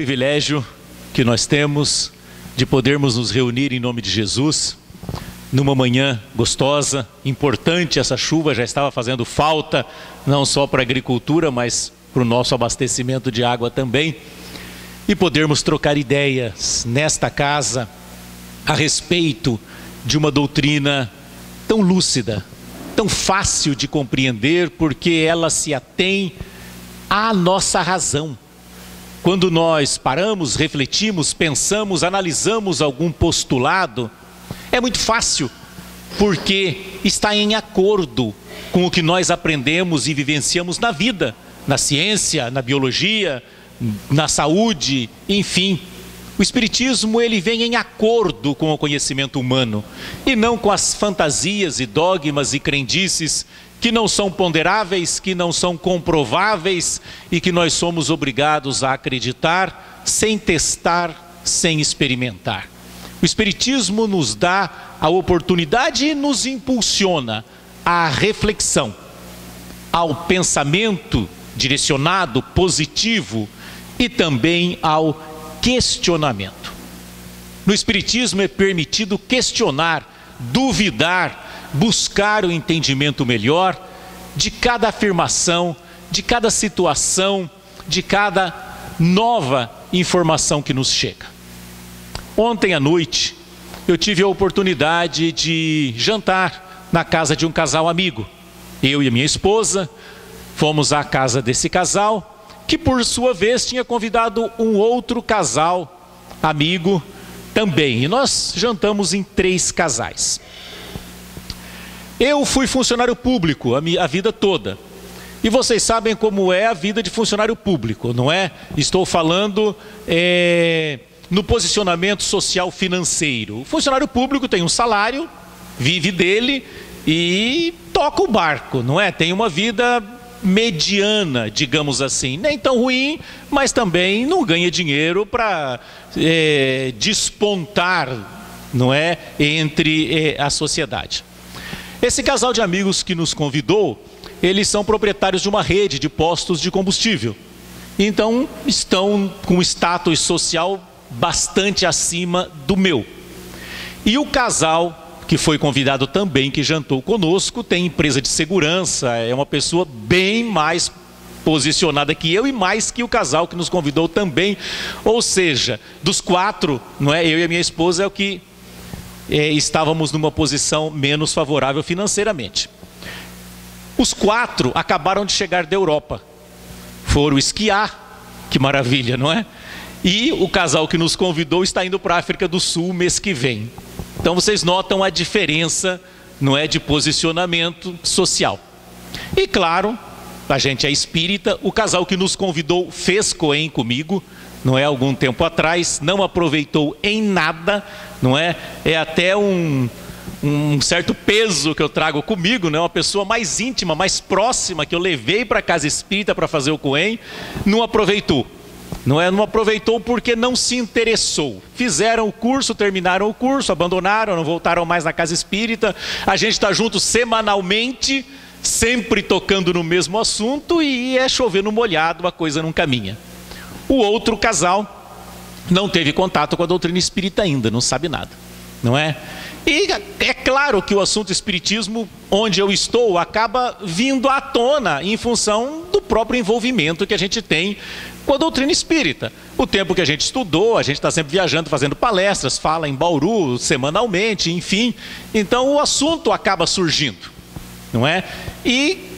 privilégio que nós temos de podermos nos reunir em nome de Jesus, numa manhã gostosa, importante. Essa chuva já estava fazendo falta, não só para a agricultura, mas para o nosso abastecimento de água também. E podermos trocar ideias nesta casa a respeito de uma doutrina tão lúcida, tão fácil de compreender, porque ela se atém à nossa razão. Quando nós paramos, refletimos, pensamos, analisamos algum postulado, é muito fácil, porque está em acordo com o que nós aprendemos e vivenciamos na vida, na ciência, na biologia, na saúde, enfim. O Espiritismo, ele vem em acordo com o conhecimento humano e não com as fantasias e dogmas e crendices que não são ponderáveis, que não são comprováveis e que nós somos obrigados a acreditar sem testar, sem experimentar. O Espiritismo nos dá a oportunidade e nos impulsiona à reflexão, ao pensamento direcionado, positivo e também ao questionamento. No Espiritismo é permitido questionar, duvidar, buscar o entendimento melhor de cada afirmação, de cada situação, de cada nova informação que nos chega. Ontem à noite eu tive a oportunidade de jantar na casa de um casal amigo. Eu e a minha esposa fomos à casa desse casal, que por sua vez tinha convidado um outro casal amigo também. E nós jantamos em 3 casais. Eu fui funcionário público a vida toda. E vocês sabem como é a vida de funcionário público, não é? Estou falando no posicionamento social financeiro. O funcionário público tem um salário, vive dele e toca o barco, não é? Tem uma vida mediana, digamos assim. Nem tão ruim, mas também não ganha dinheiro para despontar, não é? Entre a sociedade. Esse casal de amigos que nos convidou, eles são proprietários de uma rede de postos de combustível. Então, estão com um status social bastante acima do meu. E o casal, que foi convidado também, que jantou conosco, tem empresa de segurança, é uma pessoa bem mais posicionada que eu e mais que o casal que nos convidou também. Ou seja, dos 4, não é? Eu e a minha esposa é o que estávamos numa posição menos favorável financeiramente. Os 4 acabaram de chegar da Europa, foram esquiar, que maravilha, não é? E o casal que nos convidou está indo para a África do Sul mês que vem. Então vocês notam a diferença, não é, de posicionamento social. E claro, a gente é espírita, o casal que nos convidou fez coen comigo, não é, algum tempo atrás, não aproveitou em nada, não é? É até um certo peso que eu trago comigo, né? Uma pessoa mais íntima, mais próxima, que eu levei para a casa espírita para fazer o coen, não aproveitou. Não é? Não aproveitou porque não se interessou. Fizeram o curso, terminaram o curso, abandonaram, não voltaram mais na casa espírita. A gente está junto semanalmente, sempre tocando no mesmo assunto, e é chover no molhado, a coisa não caminha. O outro casal não teve contato com a doutrina espírita ainda, não sabe nada, não é? E é claro que o assunto espiritismo, onde eu estou, acaba vindo à tona em função do próprio envolvimento que a gente tem com a doutrina espírita. O tempo que a gente estudou, a gente está sempre viajando, fazendo palestras, fala em Bauru semanalmente, enfim. Então o assunto acaba surgindo, não é? E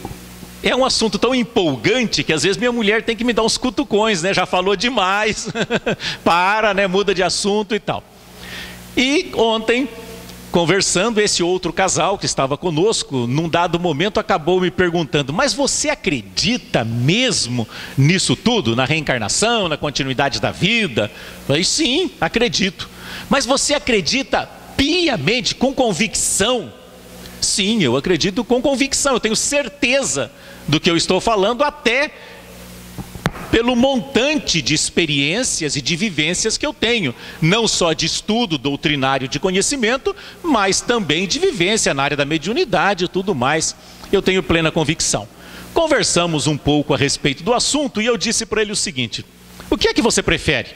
é um assunto tão empolgante que às vezes minha mulher tem que me dar uns cutucões, né? Já falou demais, para, né? Muda de assunto e tal. E ontem, conversando, esse outro casal que estava conosco, num dado momento acabou me perguntando: mas você acredita mesmo nisso tudo? Na reencarnação, na continuidade da vida? Eu falei: sim, acredito. Mas você acredita piamente, com convicção? Sim, eu acredito com convicção, eu tenho certeza do que eu estou falando, até pelo montante de experiências e de vivências que eu tenho, não só de estudo doutrinário de conhecimento, mas também de vivência na área da mediunidade e tudo mais. Eu tenho plena convicção. Conversamos um pouco a respeito do assunto e eu disse para ele o seguinte: o que é que você prefere?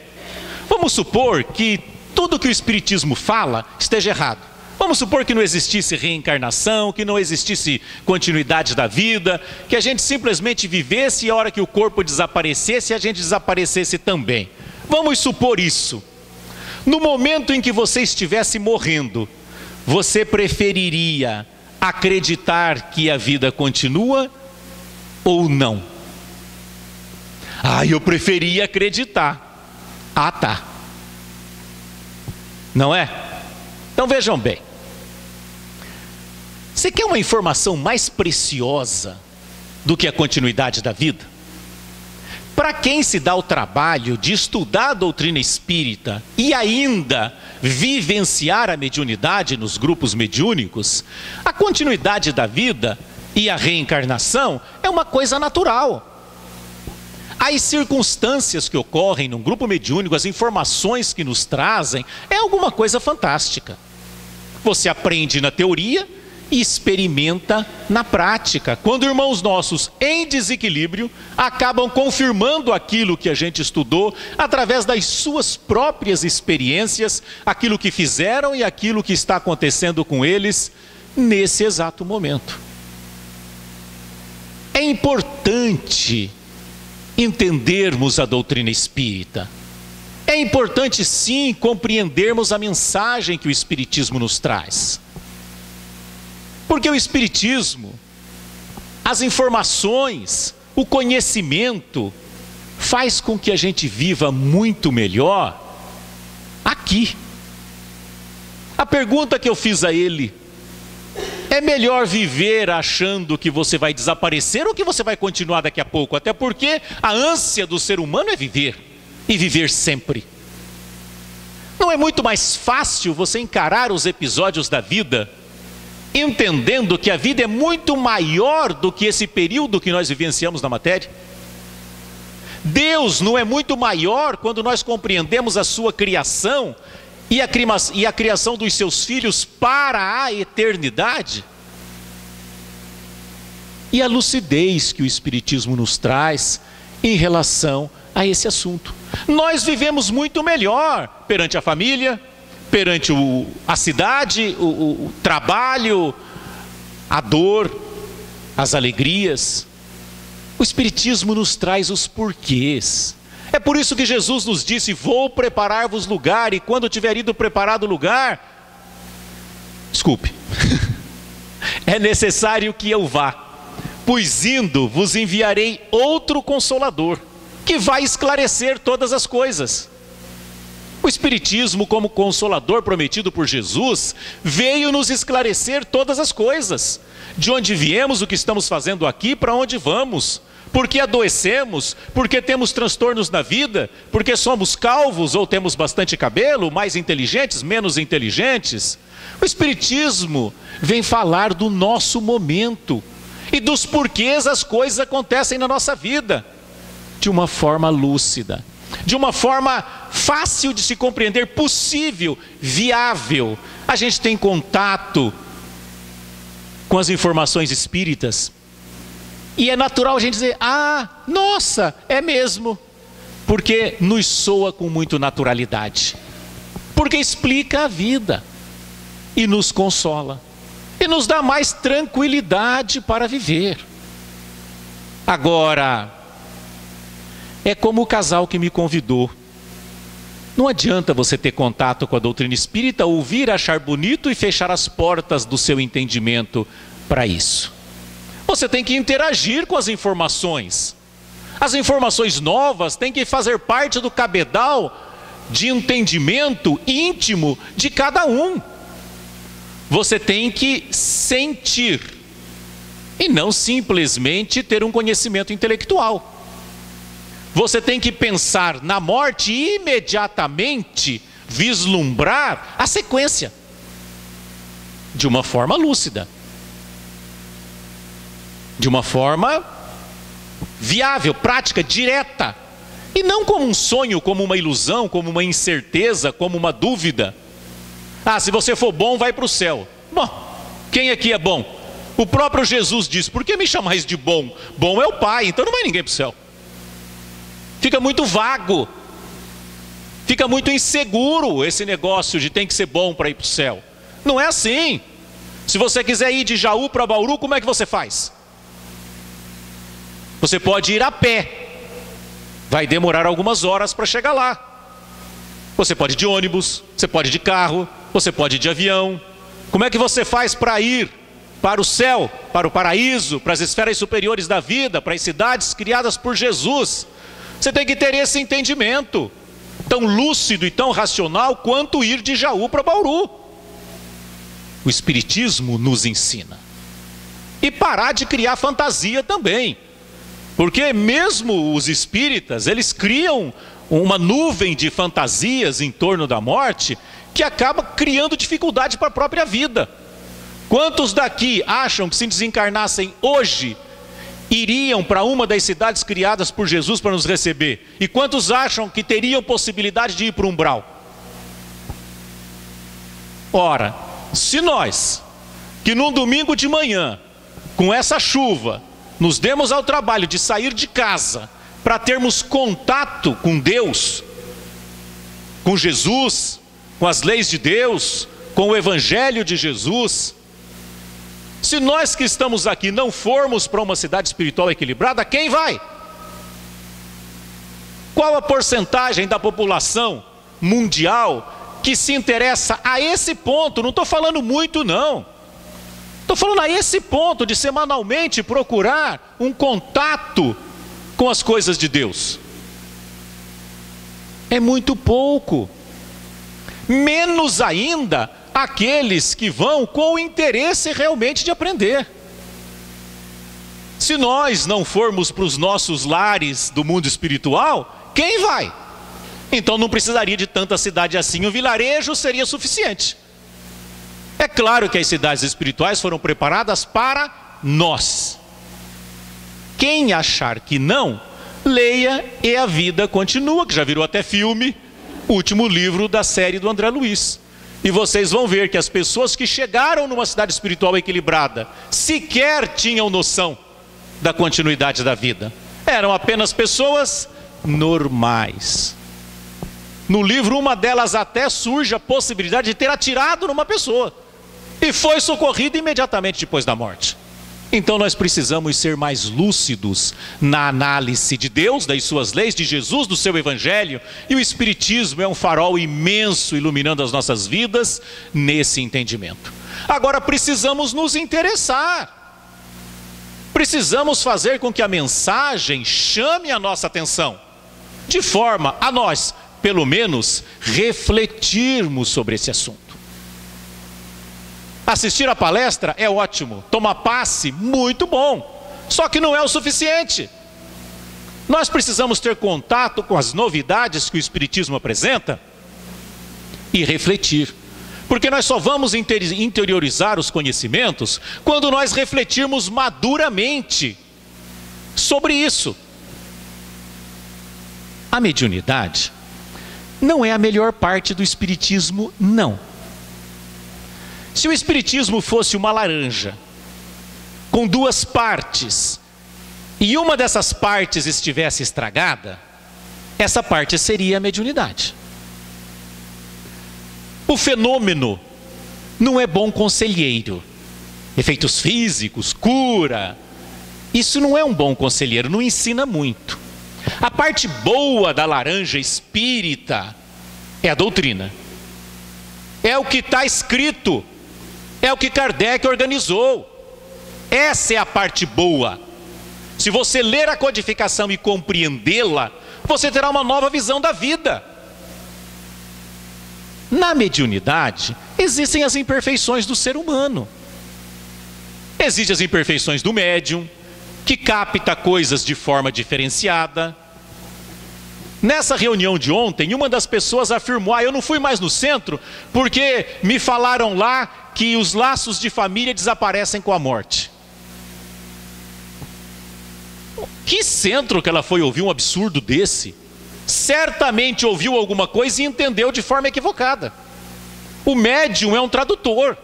Vamos supor que tudo que o Espiritismo fala esteja errado. Vamos supor que não existisse reencarnação, que não existisse continuidade da vida, que a gente simplesmente vivesse e a hora que o corpo desaparecesse, a gente desaparecesse também. Vamos supor isso. No momento em que você estivesse morrendo, você preferiria acreditar que a vida continua ou não? Eu preferia acreditar. Tá. Não é? Então vejam bem. Você quer uma informação mais preciosa do que a continuidade da vida? Para quem se dá o trabalho de estudar a doutrina espírita e ainda vivenciar a mediunidade nos grupos mediúnicos, a continuidade da vida e a reencarnação é uma coisa natural. As circunstâncias que ocorrem num grupo mediúnico, as informações que nos trazem, é alguma coisa fantástica. Você aprende na teoria e experimenta na prática. Quando irmãos nossos em desequilíbrio acabam confirmando aquilo que a gente estudou através das suas próprias experiências, aquilo que fizeram e aquilo que está acontecendo com eles nesse exato momento. É importante entendermos a doutrina espírita. É importante sim compreendermos a mensagem que o Espiritismo nos traz. Porque o Espiritismo, as informações, o conhecimento, faz com que a gente viva muito melhor aqui. A pergunta que eu fiz a ele: é melhor viver achando que você vai desaparecer ou que você vai continuar daqui a pouco? Até porque a ânsia do ser humano é viver, e viver sempre. Não é muito mais fácil você encarar os episódios da vida entendendo que a vida é muito maior do que esse período que nós vivenciamos na matéria? Deus não é muito maior quando nós compreendemos a sua criação e a criação dos seus filhos para a eternidade? E a lucidez que o Espiritismo nos traz em relação a esse assunto. Nós vivemos muito melhor perante a família, perante a cidade, o trabalho, a dor, as alegrias. O Espiritismo nos traz os porquês. É por isso que Jesus nos disse: vou preparar-vos lugar, e quando tiver ido preparado o lugar, é necessário que eu vá, pois indo vos enviarei outro Consolador, que vai esclarecer todas as coisas. O Espiritismo, como Consolador prometido por Jesus, veio nos esclarecer todas as coisas. De onde viemos, o que estamos fazendo aqui, para onde vamos, por que adoecemos, por que temos transtornos na vida, por que somos calvos ou temos bastante cabelo, mais inteligentes, menos inteligentes. O Espiritismo vem falar do nosso momento e dos porquês as coisas acontecem na nossa vida, de uma forma lúcida, de uma forma fácil de se compreender, possível, viável. A gente tem contato com as informações espíritas e é natural a gente dizer: nossa, é mesmo, porque nos soa com muita naturalidade, porque explica a vida e nos consola e nos dá mais tranquilidade para viver. Agora, é como o casal que me convidou. Não adianta você ter contato com a doutrina espírita, ouvir, achar bonito e fechar as portas do seu entendimento para isso. Você tem que interagir com as informações. As informações novas têm que fazer parte do cabedal de entendimento íntimo de cada um. Você tem que sentir e não simplesmente ter um conhecimento intelectual. Você tem que pensar na morte e imediatamente vislumbrar a sequência de uma forma lúcida, de uma forma viável, prática, direta, e não como um sonho, como uma ilusão, como uma incerteza, como uma dúvida. Se você for bom, vai para o céu. Bom, quem aqui é bom? O próprio Jesus diz: por que me chamais de bom? Bom é o Pai, então não vai ninguém para o céu. Fica muito vago. Fica muito inseguro esse negócio de tem que ser bom para ir para o céu. Não é assim. Se você quiser ir de Jaú para Bauru, como é que você faz? Você pode ir a pé. Vai demorar algumas horas para chegar lá. Você pode ir de ônibus, você pode ir de carro, você pode ir de avião. Como é que você faz para ir para o céu, para o paraíso, para as esferas superiores da vida, para as cidades criadas por Jesus? Você tem que ter esse entendimento, tão lúcido e tão racional quanto ir de Jaú para Bauru. O Espiritismo nos ensina. E parar de criar fantasia também. Porque mesmo os espíritas, eles criam uma nuvem de fantasias em torno da morte que acaba criando dificuldade para a própria vida. Quantos daqui acham que se desencarnassem hoje, iriam para uma das cidades criadas por Jesus para nos receber? E quantos acham que teriam possibilidade de ir para o umbral? Ora, se nós, que num domingo de manhã, com essa chuva, nos demos ao trabalho de sair de casa para termos contato com Deus, com Jesus, com as leis de Deus, com o Evangelho de Jesus, se nós que estamos aqui não formos para uma cidade espiritual equilibrada, quem vai? Qual a porcentagem da população mundial que se interessa a esse ponto? Não estou falando muito não. Estou falando a esse ponto de semanalmente procurar um contato com as coisas de Deus. É muito pouco. Menos ainda aqueles que vão com o interesse realmente de aprender. Se nós não formos para os nossos lares do mundo espiritual, quem vai? Então não precisaria de tanta cidade assim, um vilarejo seria suficiente. É claro que as cidades espirituais foram preparadas para nós. Quem achar que não, leia E a Vida Continua, que já virou até filme, o último livro da série do André Luiz. E vocês vão ver que as pessoas que chegaram numa cidade espiritual equilibrada sequer tinham noção da continuidade da vida. Eram apenas pessoas normais. No livro, uma delas até surge a possibilidade de ter atirado numa pessoa e foi socorrida imediatamente depois da morte. Então nós precisamos ser mais lúcidos na análise de Deus, das suas leis, de Jesus, do seu Evangelho. E o Espiritismo é um farol imenso iluminando as nossas vidas nesse entendimento. Agora precisamos nos interessar. Precisamos fazer com que a mensagem chame a nossa atenção, de forma a nós, pelo menos, refletirmos sobre esse assunto. Assistir a palestra é ótimo, tomar passe, muito bom, só que não é o suficiente. Nós precisamos ter contato com as novidades que o Espiritismo apresenta e refletir, porque nós só vamos interiorizar os conhecimentos quando nós refletirmos maduramente sobre isso. A mediunidade não é a melhor parte do Espiritismo, não. Se o Espiritismo fosse uma laranja, com duas partes, e uma dessas partes estivesse estragada, essa parte seria a mediunidade. O fenômeno não é bom conselheiro. Efeitos físicos, cura, isso não é um bom conselheiro, não ensina muito. A parte boa da laranja espírita é a doutrina. É o que está escrito. É o que Kardec organizou. Essa é a parte boa. Se você ler a codificação e compreendê-la, você terá uma nova visão da vida. Na mediunidade, existem as imperfeições do ser humano. Existem as imperfeições do médium, que capta coisas de forma diferenciada. Nessa reunião de ontem, uma das pessoas afirmou: eu não fui mais no centro porque me falaram lá que os laços de família desaparecem com a morte. Que centro que ela foi ouvir um absurdo desse? Certamente ouviu alguma coisa e entendeu de forma equivocada. O médium é um tradutor.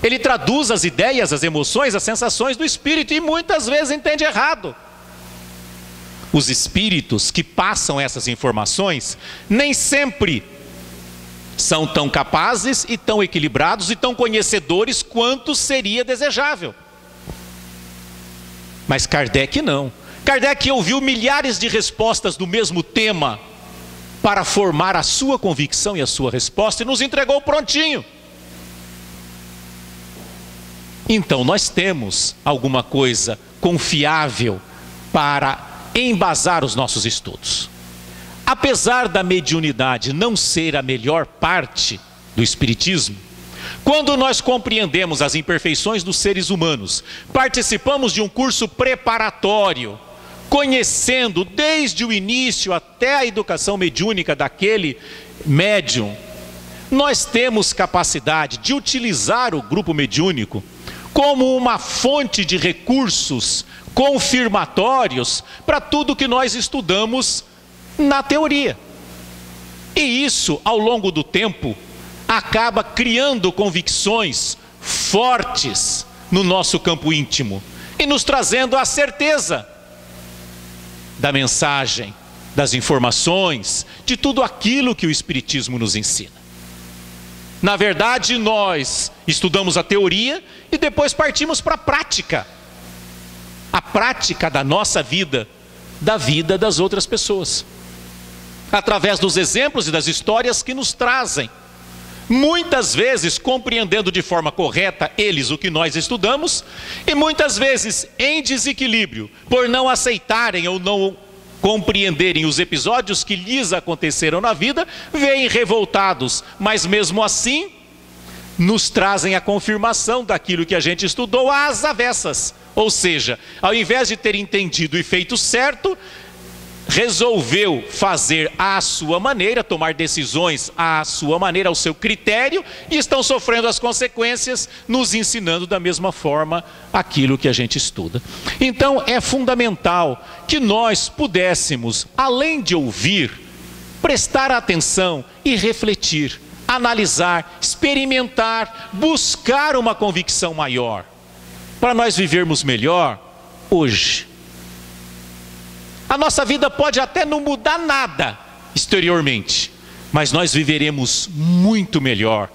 Ele traduz as ideias, as emoções, as sensações do espírito e muitas vezes entende errado. os espíritos que passam essas informações nem sempre são tão capazes e tão equilibrados e tão conhecedores quanto seria desejável. Mas Kardec não. Kardec ouviu milhares de respostas do mesmo tema para formar a sua convicção e a sua resposta e nos entregou prontinho. Então nós temos alguma coisa confiável para embasar os nossos estudos. Apesar da mediunidade não ser a melhor parte do espiritismo, quando nós compreendemos as imperfeições dos seres humanos, participamos de um curso preparatório, conhecendo desde o início até a educação mediúnica daquele médium, nós temos capacidade de utilizar o grupo mediúnico como uma fonte de recursos confirmatórios para tudo que nós estudamos na teoria. E isso, ao longo do tempo, acaba criando convicções fortes no nosso campo íntimo e nos trazendo a certeza da mensagem, das informações, de tudo aquilo que o Espiritismo nos ensina. Na verdade, nós estudamos a teoria e depois partimos para a prática da nossa vida, da vida das outras pessoas, através dos exemplos e das histórias que nos trazem, muitas vezes compreendendo de forma correta eles o que nós estudamos, e muitas vezes em desequilíbrio, por não aceitarem ou não compreenderem os episódios que lhes aconteceram na vida, vêm revoltados, mas mesmo assim nos trazem a confirmação daquilo que a gente estudou às avessas. Ou seja, ao invés de ter entendido e feito certo, resolveu fazer à sua maneira, tomar decisões à sua maneira, ao seu critério, e estão sofrendo as consequências, nos ensinando da mesma forma aquilo que a gente estuda. Então é fundamental que nós pudéssemos, além de ouvir, prestar atenção e refletir, analisar, experimentar, buscar uma convicção maior, para nós vivermos melhor hoje. A nossa vida pode até não mudar nada exteriormente, mas nós viveremos muito melhor,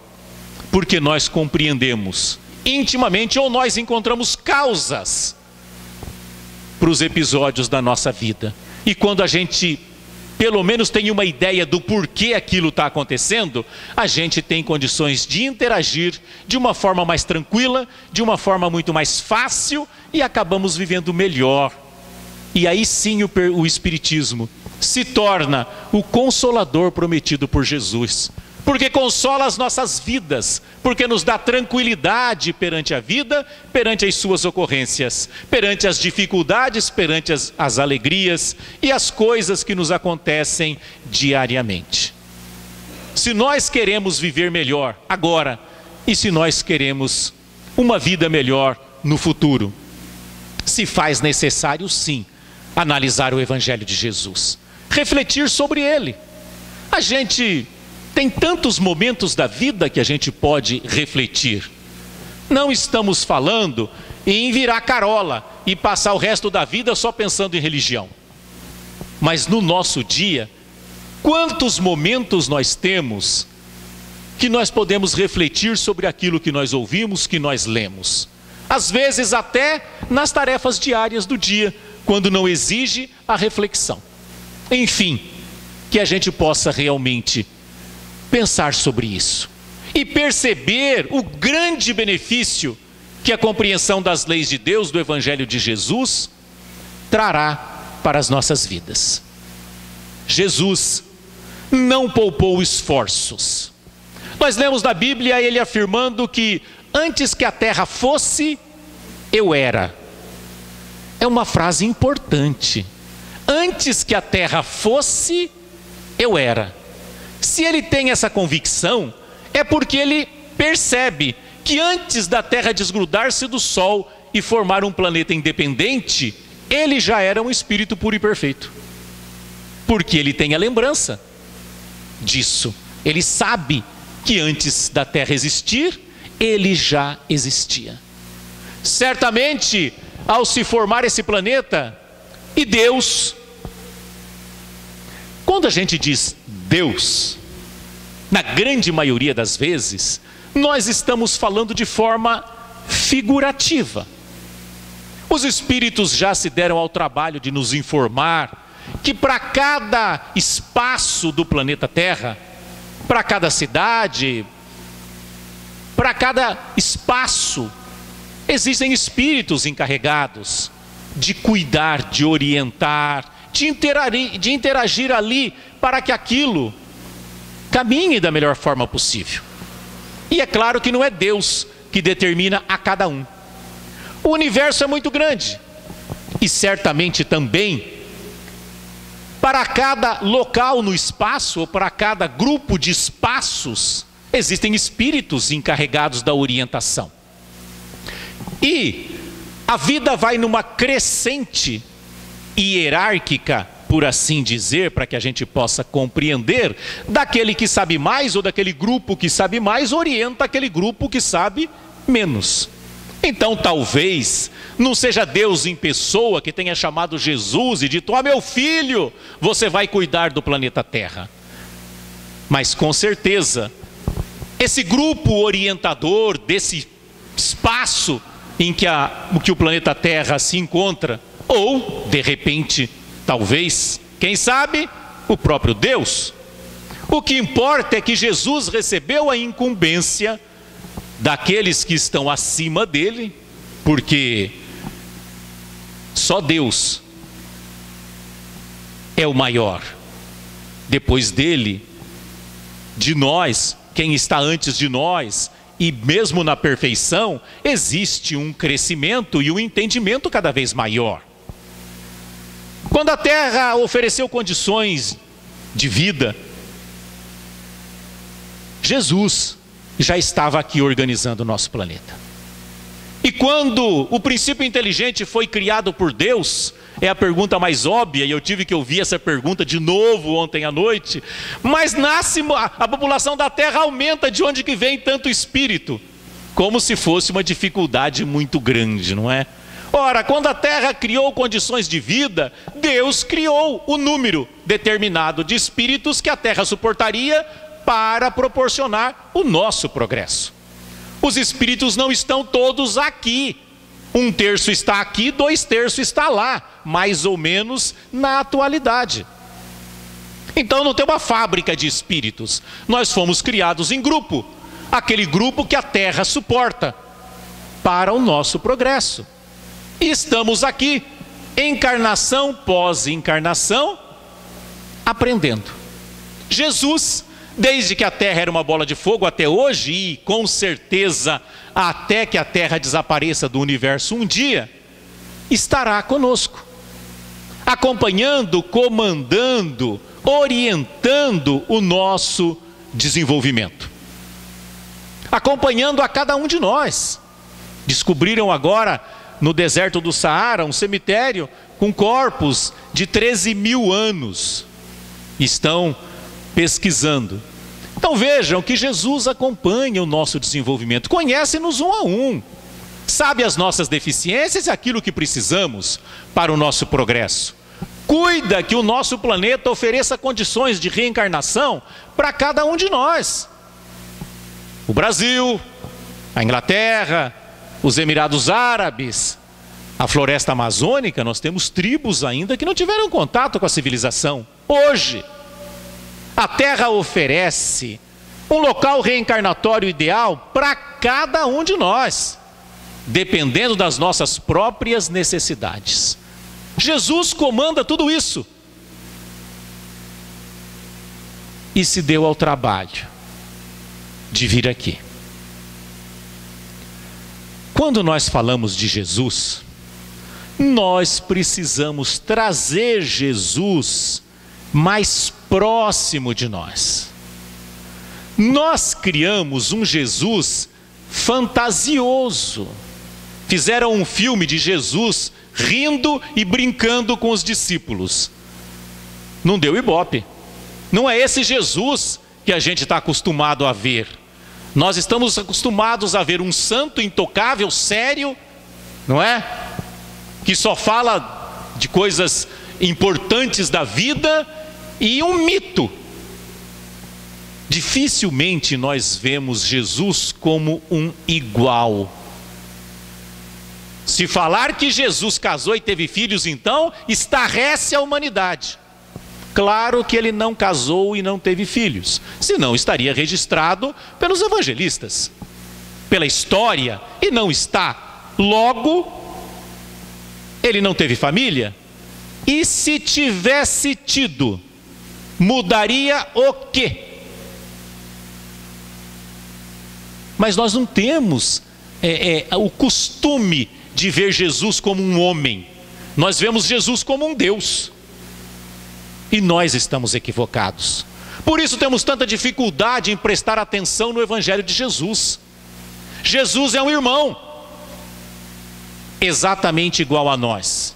porque nós compreendemos intimamente, ou nós encontramos causas para os episódios da nossa vida. E quando a gente pelo menos tem uma ideia do porquê aquilo está acontecendo, a gente tem condições de interagir de uma forma mais tranquila, de uma forma muito mais fácil, e acabamos vivendo melhor. E aí sim o Espiritismo se torna o consolador prometido por Jesus, porque consola as nossas vidas, porque nos dá tranquilidade perante a vida, perante as suas ocorrências, perante as dificuldades, perante as alegrias e as coisas que nos acontecem diariamente. Se nós queremos viver melhor agora, e se nós queremos uma vida melhor no futuro, se faz necessário sim analisar o Evangelho de Jesus, refletir sobre ele. A gente tem tantos momentos da vida que a gente pode refletir. Não estamos falando em virar carola e passar o resto da vida só pensando em religião. Mas no nosso dia, quantos momentos nós temos que nós podemos refletir sobre aquilo que nós ouvimos, que nós lemos? Às vezes até nas tarefas diárias do dia, quando não exige a reflexão. Enfim, que a gente possa realmente pensar sobre isso e perceber o grande benefício que a compreensão das leis de Deus, do Evangelho de Jesus, trará para as nossas vidas. Jesus não poupou esforços. Nós lemos na Bíblia ele afirmando que antes que a terra fosse, eu era. É uma frase importante. Antes que a terra fosse, eu era. Se ele tem essa convicção, é porque ele percebe que antes da terra desgrudar-se do sol e formar um planeta independente, ele já era um espírito puro e perfeito. Porque ele tem a lembrança disso. Ele sabe que antes da terra existir, ele já existia. Certamente, ao se formar esse planeta, e Deus quando a gente diz Deus, na grande maioria das vezes, nós estamos falando de forma figurativa. Os espíritos já se deram ao trabalho de nos informar que para cada espaço do planeta Terra, para cada cidade, para cada espaço, existem espíritos encarregados de cuidar, de orientar, de interagir ali para que aquilo caminhe da melhor forma possível. E é claro que não é Deus que determina a cada um. O universo é muito grande e certamente também para cada local no espaço ou para cada grupo de espaços existem espíritos encarregados da orientação. E a vida vai numa crescente hierárquica, por assim dizer, para que a gente possa compreender, daquele que sabe mais ou daquele grupo que sabe mais orienta aquele grupo que sabe menos. Então talvez não seja Deus em pessoa que tenha chamado Jesus e dito: meu filho, você vai cuidar do planeta Terra. Mas com certeza, esse grupo orientador desse espaço em que o planeta Terra se encontra, ou de repente, talvez, quem sabe, o próprio Deus. O que importa é que Jesus recebeu a incumbência daqueles que estão acima dele, porque só Deus é o maior. Depois dele, de nós, quem está antes de nós, e mesmo na perfeição, existe um crescimento e um entendimento cada vez maior. Quando a Terra ofereceu condições de vida, Jesus já estava aqui organizando o nosso planeta. E quando o princípio inteligente foi criado por Deus, é a pergunta mais óbvia, e eu tive que ouvir essa pergunta de novo ontem à noite, mas a população da Terra aumenta, de onde que vem tanto espírito? Como se fosse uma dificuldade muito grande, não é? Ora, quando a Terra criou condições de vida, Deus criou o número determinado de espíritos que a Terra suportaria para proporcionar o nosso progresso. Os espíritos não estão todos aqui. 1/3 está aqui, 2/3 está lá, mais ou menos na atualidade. Então não tem uma fábrica de espíritos. Nós fomos criados em grupo, aquele grupo que a Terra suporta para o nosso progresso. E estamos aqui, encarnação pós encarnação, aprendendo. Jesus, desde que a Terra era uma bola de fogo até hoje, e com certeza até que a Terra desapareça do universo um dia, estará conosco, acompanhando, comandando, orientando o nosso desenvolvimento, acompanhando a cada um de nós. Descobriram agora no deserto do Saara um cemitério com corpos de 13.000 anos. Estão pesquisando. Então vejam que Jesus acompanha o nosso desenvolvimento, conhece-nos um a um, sabe as nossas deficiências e aquilo que precisamos para o nosso progresso. Cuida que o nosso planeta ofereça condições de reencarnação para cada um de nós. O Brasil, a Inglaterra, os Emirados Árabes, a floresta amazônica, nós temos tribos ainda que não tiveram contato com a civilização. Hoje, a Terra oferece um local reencarnatório ideal para cada um de nós, dependendo das nossas próprias necessidades. Jesus comanda tudo isso e se deu ao trabalho de vir aqui. Quando nós falamos de Jesus, nós precisamos trazer Jesus mais próximo de nós. Nós criamos um Jesus fantasioso. Fizeram um filme de Jesus rindo e brincando com os discípulos. Não deu ibope. Não é esse Jesus que a gente está acostumado a ver. Nós estamos acostumados a ver um santo intocável, sério, não é? Que só fala de coisas importantes da vida E um mito. Dificilmente nós vemos Jesus como um igual. Se falar que Jesus casou e teve filhos, então estarrece a humanidade. Claro que ele não casou e não teve filhos, senão estaria registrado pelos evangelistas, pela história, e não está. Logo, ele não teve família. E se tivesse tido, mudaria o quê? Mas nós não temos o costume de ver Jesus como um homem. Nós vemos Jesus como um Deus. E nós estamos equivocados. Por isso temos tanta dificuldade em prestar atenção no Evangelho de Jesus. Jesus é um irmão, exatamente igual a nós,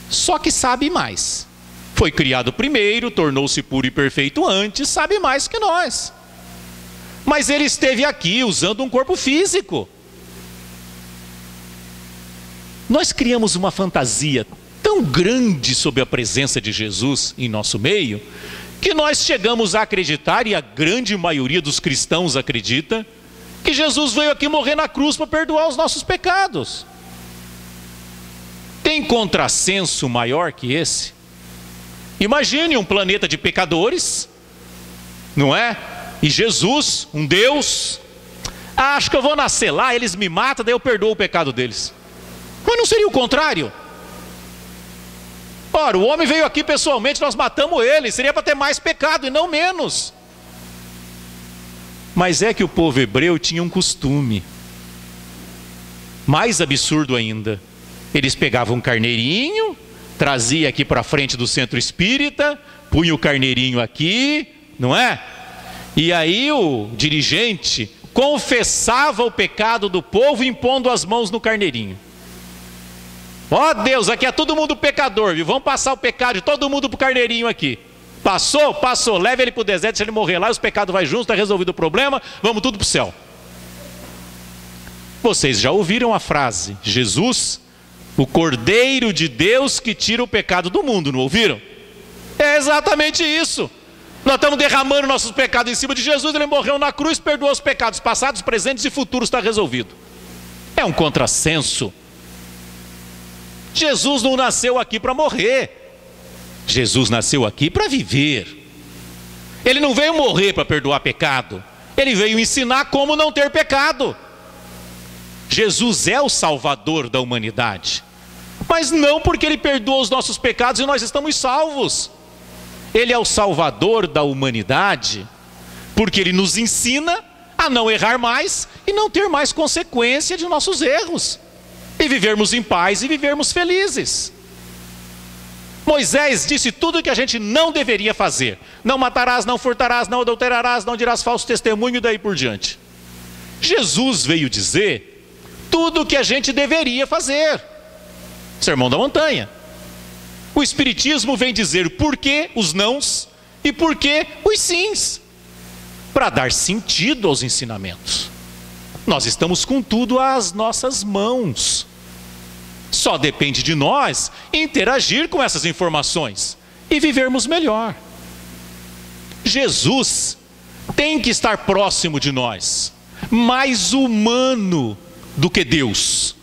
só que sabe mais. Foi criado primeiro, tornou-se puro e perfeito antes, sabe mais que nós. Mas ele esteve aqui usando um corpo físico. Nós criamos uma fantasia tão grande sobre a presença de Jesus em nosso meio, que nós chegamos a acreditar, e a grande maioria dos cristãos acredita, que Jesus veio aqui morrer na cruz para perdoar os nossos pecados. Tem contrassenso maior que esse? Imagine um planeta de pecadores, não é? E Jesus, um Deus, acho que eu vou nascer lá, eles me matam, daí eu perdoo o pecado deles. Mas não seria o contrário? Ora, o homem veio aqui pessoalmente, nós matamos ele, seria para ter mais pecado e não menos. Mas é que o povo hebreu tinha um costume mais absurdo ainda. Eles pegavam um carneirinho, trazia aqui para frente do centro espírita, punha o carneirinho aqui, não é? E aí o dirigente confessava o pecado do povo, impondo as mãos no carneirinho. Ó Deus, aqui é todo mundo pecador, viu? Vamos passar o pecado de todo mundo para o carneirinho aqui. Passou? Passou. Leve ele para o deserto, se ele morrer lá, os pecados vão juntos, está resolvido o problema, vamos tudo para o céu. Vocês já ouviram a frase, Jesus, o Cordeiro de Deus que tira o pecado do mundo, não ouviram? É exatamente isso. Nós estamos derramando nossos pecados em cima de Jesus, ele morreu na cruz, perdoou os pecados passados, presentes e futuros, está resolvido. É um contrassenso. Jesus não nasceu aqui para morrer. Jesus nasceu aqui para viver. Ele não veio morrer para perdoar pecado. Ele veio ensinar como não ter pecado. Jesus é o Salvador da humanidade. Mas não porque ele perdoa os nossos pecados e nós estamos salvos. Ele é o Salvador da humanidade porque ele nos ensina a não errar mais e não ter mais consequência de nossos erros. E vivermos em paz e vivermos felizes. Moisés disse tudo o que a gente não deveria fazer. Não matarás, não furtarás, não adulterarás, não dirás falso testemunho e daí por diante. Jesus veio dizer tudo o que a gente deveria fazer. Sermão da Montanha. O Espiritismo vem dizer por que os nãos e por que os sims, para dar sentido aos ensinamentos. Nós estamos com tudo às nossas mãos. Só depende de nós interagir com essas informações e vivermos melhor. Jesus tem que estar próximo de nós, mais humano do que Deus,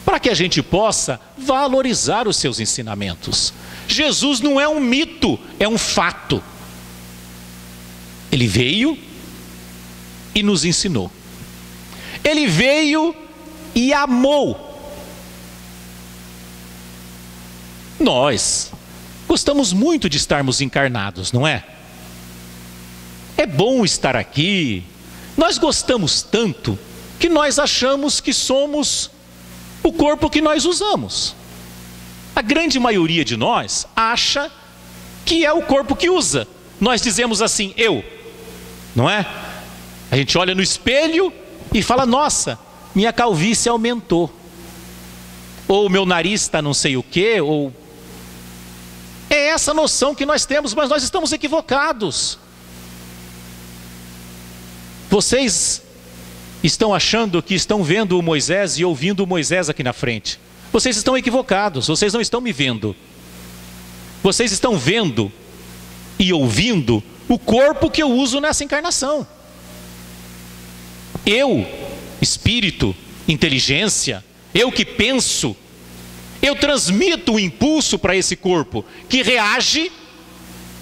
para que a gente possa valorizar os seus ensinamentos. Jesus não é um mito, é um fato. Ele veio e nos ensinou. Ele veio e amou. Nós gostamos muito de estarmos encarnados, não é? É bom estar aqui. Nós gostamos tanto que nós achamos que somos o corpo que nós usamos. A grande maioria de nós acha que é o corpo que usa. Nós dizemos assim, eu, não é? A gente olha no espelho e fala, nossa, minha calvície aumentou. Ou meu nariz está não sei o quê, ou... É essa noção que nós temos, mas nós estamos equivocados. Vocês estão achando que estão vendo o Moisés e ouvindo o Moisés aqui na frente. Vocês estão equivocados, vocês não estão me vendo. Vocês estão vendo e ouvindo o corpo que eu uso nessa encarnação. Eu, espírito, inteligência, eu que penso, eu transmito o impulso para esse corpo que reage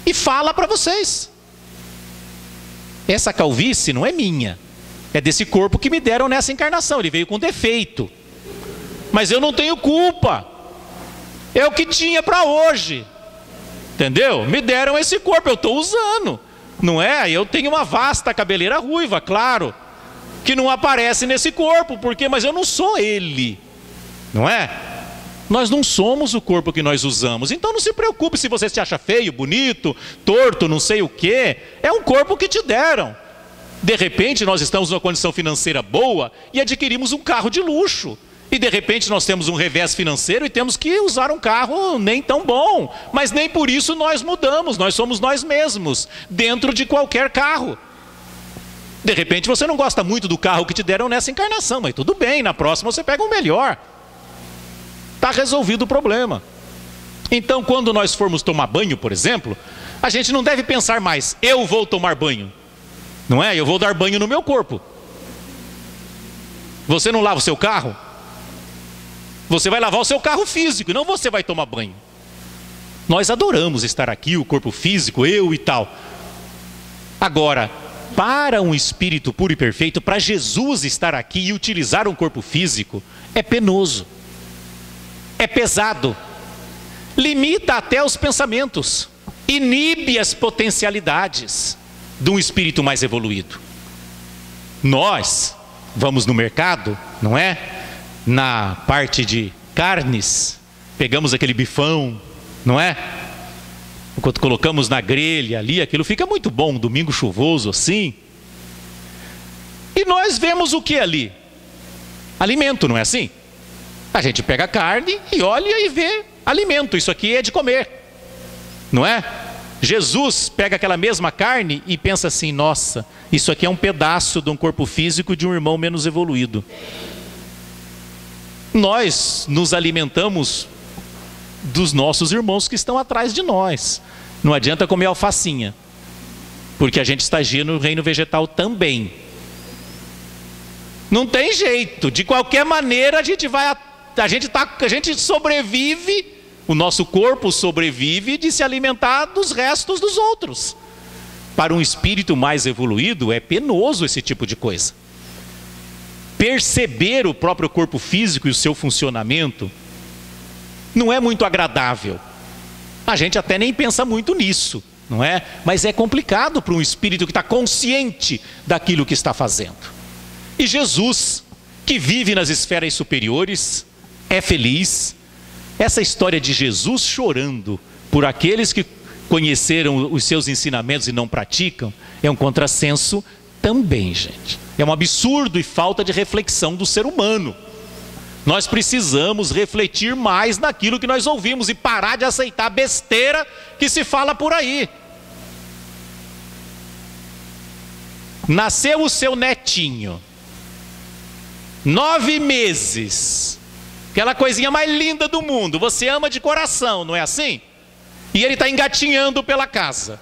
e fala para vocês. Essa calvície não é minha, é desse corpo que me deram nessa encarnação. Ele veio com defeito, mas eu não tenho culpa, é o que tinha para hoje, entendeu? Me deram esse corpo, eu estou usando, não é? Eu tenho uma vasta cabeleira ruiva, claro, que não aparece nesse corpo, porque, mas eu não sou ele, não é? Nós não somos o corpo que nós usamos. Então não se preocupe se você se acha feio, bonito, torto, não sei o quê. É um corpo que te deram. De repente nós estamos numa condição financeira boa e adquirimos um carro de luxo. E de repente nós temos um revés financeiro e temos que usar um carro nem tão bom. Mas nem por isso nós mudamos, nós somos nós mesmos, dentro de qualquer carro. De repente você não gosta muito do carro que te deram nessa encarnação, mas tudo bem, na próxima você pega um melhor. Está resolvido o problema. Então, quando nós formos tomar banho, por exemplo, a gente não deve pensar mais, eu vou tomar banho. Não é? Eu vou dar banho no meu corpo. Você não lava o seu carro? Você vai lavar o seu carro físico, e não você vai tomar banho. Nós adoramos estar aqui, o corpo físico, eu e tal. Agora, para um espírito puro e perfeito, para Jesus estar aqui e utilizar um corpo físico, é penoso. É pesado, limita até os pensamentos, inibe as potencialidades de um espírito mais evoluído. Nós vamos no mercado, não é? Na parte de carnes, pegamos aquele bifão, não é? Enquanto colocamos na grelha ali, aquilo fica muito bom, um domingo chuvoso assim. E nós vemos o que ali? Alimento, não é assim? A gente pega a carne e olha e vê alimento, isso aqui é de comer, não é? Jesus pega aquela mesma carne e pensa assim, nossa, isso aqui é um pedaço de um corpo físico de um irmão menos evoluído. Nós nos alimentamos dos nossos irmãos que estão atrás de nós. Não adianta comer alfacinha, porque a gente estagia no reino vegetal também. Não tem jeito, de qualquer maneira a gente sobrevive, o nosso corpo sobrevive de se alimentar dos restos dos outros. Para um espírito mais evoluído é penoso esse tipo de coisa. Perceber o próprio corpo físico e o seu funcionamento não é muito agradável. A gente até nem pensa muito nisso, não é? Mas é complicado para um espírito que está consciente daquilo que está fazendo. E Jesus, que vive nas esferas superiores, é feliz. Essa história de Jesus chorando por aqueles que conheceram os seus ensinamentos e não praticam, é um contrassenso também, gente. É um absurdo e falta de reflexão do ser humano. Nós precisamos refletir mais naquilo que nós ouvimos e parar de aceitar a besteira que se fala por aí. Nasceu o seu netinho, 9 meses, aquela coisinha mais linda do mundo, você ama de coração, não é assim? E ele está engatinhando pela casa.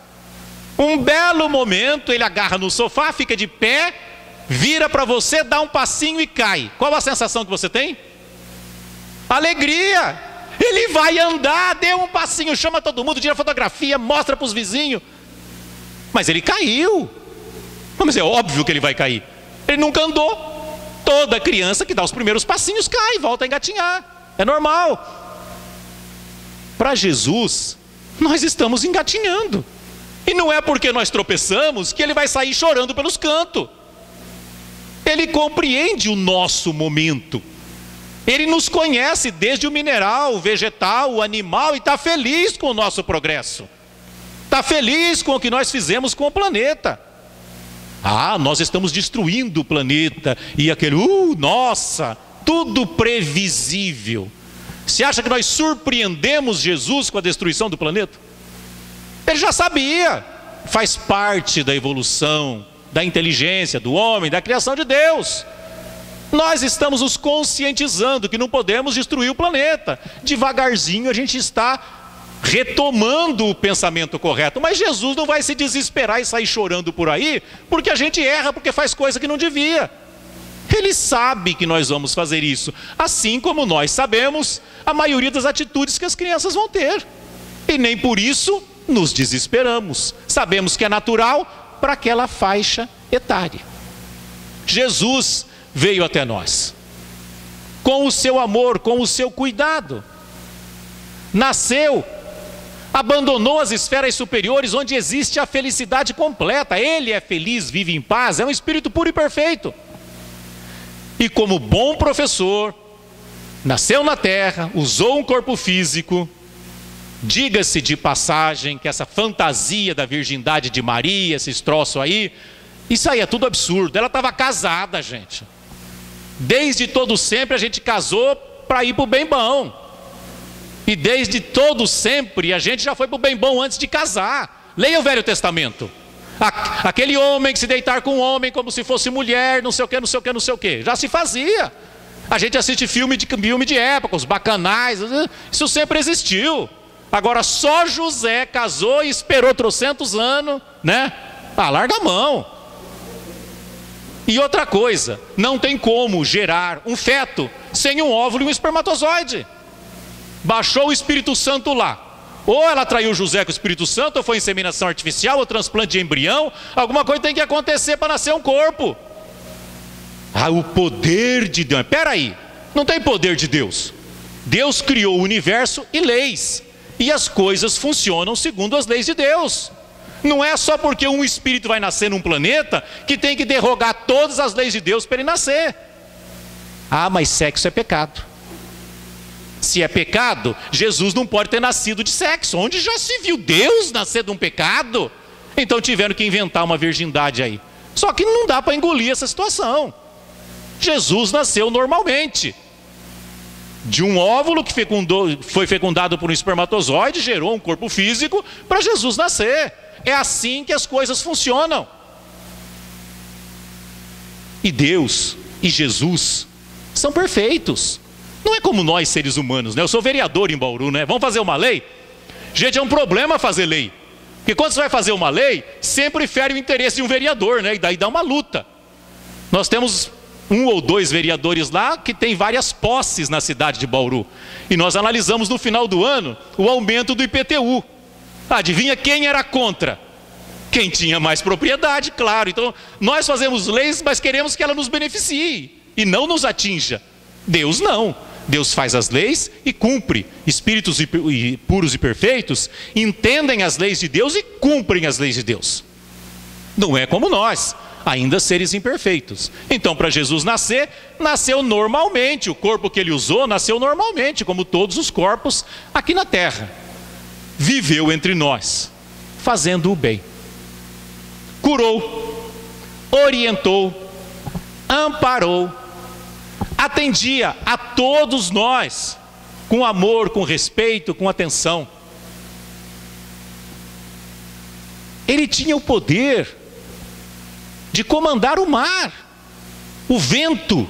Um belo momento, ele agarra no sofá, fica de pé, vira para você, dá um passinho e cai. Qual a sensação que você tem? Alegria. Ele vai andar, deu um passinho, chama todo mundo, tira fotografia, mostra para os vizinhos. Mas ele caiu. Mas é óbvio que ele vai cair. Ele nunca andou. Toda criança que dá os primeiros passinhos cai, volta a engatinhar. É normal. Para Jesus, nós estamos engatinhando. E não é porque nós tropeçamos que ele vai sair chorando pelos cantos. Ele compreende o nosso momento. Ele nos conhece desde o mineral, o vegetal, o animal, e está feliz com o nosso progresso. Está feliz com o que nós fizemos com o planeta. Ah, nós estamos destruindo o planeta. E aquele, nossa, tudo previsível. Você acha que nós surpreendemos Jesus com a destruição do planeta? Ele já sabia. Faz parte da evolução, da inteligência do homem, da criação de Deus. Nós estamos nos conscientizando que não podemos destruir o planeta. Devagarzinho a gente está retomando o pensamento correto. Mas Jesus não vai se desesperar e sair chorando por aí, porque a gente erra, porque faz coisa que não devia. Ele sabe que nós vamos fazer isso, assim como nós sabemos a maioria das atitudes que as crianças vão ter. E nem por isso nos desesperamos. Sabemos que é natural para aquela faixa etária. Jesus veio até nós, com o seu amor, com o seu cuidado. Nasceu, abandonou as esferas superiores onde existe a felicidade completa. Ele é feliz, vive em paz, é um espírito puro e perfeito. E como bom professor, nasceu na terra, usou um corpo físico. Diga-se de passagem que essa fantasia da virgindade de Maria, esses troços aí, isso aí é tudo absurdo. Ela estava casada, gente. Desde todo sempre a gente casou para ir para o bem bom. E desde todo sempre a gente já foi para o bem bom antes de casar. Leia o Velho Testamento. Aquele homem que se deitar com um homem como se fosse mulher, não sei o que, não sei o que, não sei o que. Já se fazia. A gente assiste filme de época, os bacanais, isso sempre existiu. Agora só José casou e esperou trocentos anos, né? Larga a mão. E outra coisa, não tem como gerar um feto sem um óvulo e um espermatozoide. Baixou o Espírito Santo lá. Ou ela traiu José com o Espírito Santo, ou foi inseminação artificial, ou transplante de embrião. Alguma coisa tem que acontecer para nascer um corpo. O poder de Deus. Espera aí, não tem poder de Deus. Deus criou o universo e leis. E as coisas funcionam segundo as leis de Deus. Não é só porque um espírito vai nascer num planeta que tem que derrogar todas as leis de Deus para ele nascer. Mas sexo é pecado. Se é pecado, Jesus não pode ter nascido de sexo. Onde já se viu Deus nascer de um pecado? Então tiveram que inventar uma virgindade aí. Só que não dá para engolir essa situação. Jesus nasceu normalmente. De um óvulo que foi fecundado por um espermatozoide, gerou um corpo físico para Jesus nascer. É assim que as coisas funcionam. E Deus e Jesus são perfeitos. Não é como nós seres humanos, né? Eu sou vereador em Bauru, né? Vamos fazer uma lei? Gente, é um problema fazer lei. Porque quando você vai fazer uma lei, sempre fere o interesse de um vereador, né? E daí dá uma luta. Nós temos 1 ou 2 vereadores lá que tem várias posses na cidade de Bauru. E nós analisamos no final do ano o aumento do IPTU. Adivinha quem era contra? Quem tinha mais propriedade, claro. Então nós fazemos leis, mas queremos que ela nos beneficie e não nos atinja. Deus não. Deus faz as leis e cumpre. Espíritos puros e perfeitos entendem as leis de Deus e cumprem as leis de Deus. Não é como nós, ainda seres imperfeitos. Então, para Jesus nascer, nasceu normalmente. O corpo que ele usou nasceu normalmente, como todos os corpos aqui na terra. Viveu entre nós, fazendo o bem. Curou, orientou, amparou, atendia a todos nós, com amor, com respeito, com atenção. Ele tinha o poder de comandar o mar, o vento.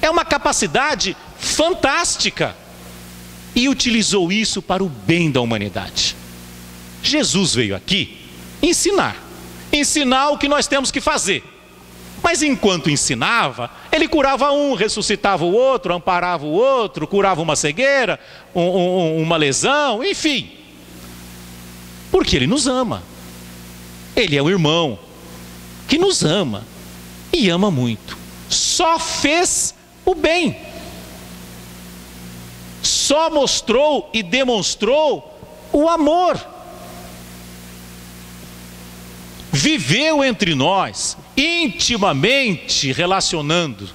É uma capacidade fantástica. E utilizou isso para o bem da humanidade. Jesus veio aqui ensinar o que nós temos que fazer. Mas enquanto ensinava, ele curava um, ressuscitava o outro, amparava o outro, curava uma cegueira, uma lesão, enfim. Porque ele nos ama. Ele é o irmão que nos ama e ama muito. Só fez o bem. Só mostrou e demonstrou o amor. Viveu entre nós, intimamente relacionando